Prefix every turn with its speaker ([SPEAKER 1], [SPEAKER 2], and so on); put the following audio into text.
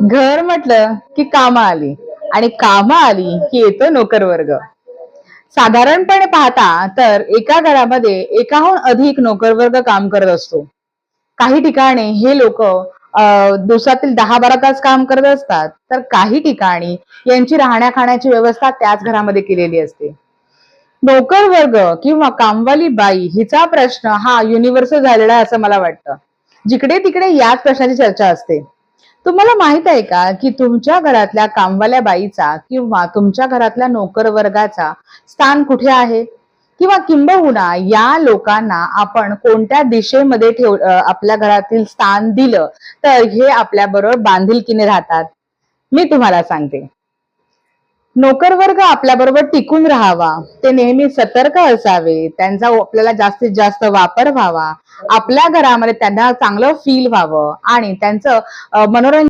[SPEAKER 1] घर म्हटलं की कामं आली आणि कामं आली की येतो नोकर वर्ग. साधारणपणे पाहता तर एका घरामध्ये एकाहून अधिक नोकर वर्ग काम करत असतो. काही ठिकाणी हे लोक दिवसातील 10-12 तास काम करत असतात, तर काही ठिकाणी यांची राहण्या खाण्याची व्यवस्था त्याच घरामध्ये केलेली असते. नोकर वर्ग किंवा कामवाली बाई हिचा प्रश्न हा युनिव्हर्सल झालेला आहे असं मला वाटतं. जिकडे तिकडे याच प्रश्नाची चर्चा असते. तुम्हाला माहित आहे का की तुमच्या घरातल्या कामवाल्या बाईचा किंवा तुमच्या घरातल्या नोकर वर्गाचा स्थान कुठे आहे? किंवा किंबहुना या लोकांना आपण कोणत्या दिशेमध्ये आपल्या घरातील स्थान दिलं तर हे आपल्या बरोबर बांधिलकीने राहतात? मी तुम्हाला सांगते. नोकर वर्ग आपल्या बरोबर टिकून राहावा, ते नेहमी सतर्क असावे, त्यांचा आपल्याला जास्तीत जास्त वापर व्हावा, आपल्या घरामध्ये त्यांना चांगलं फील व्हावं आणि त्यांचं मनोरंजन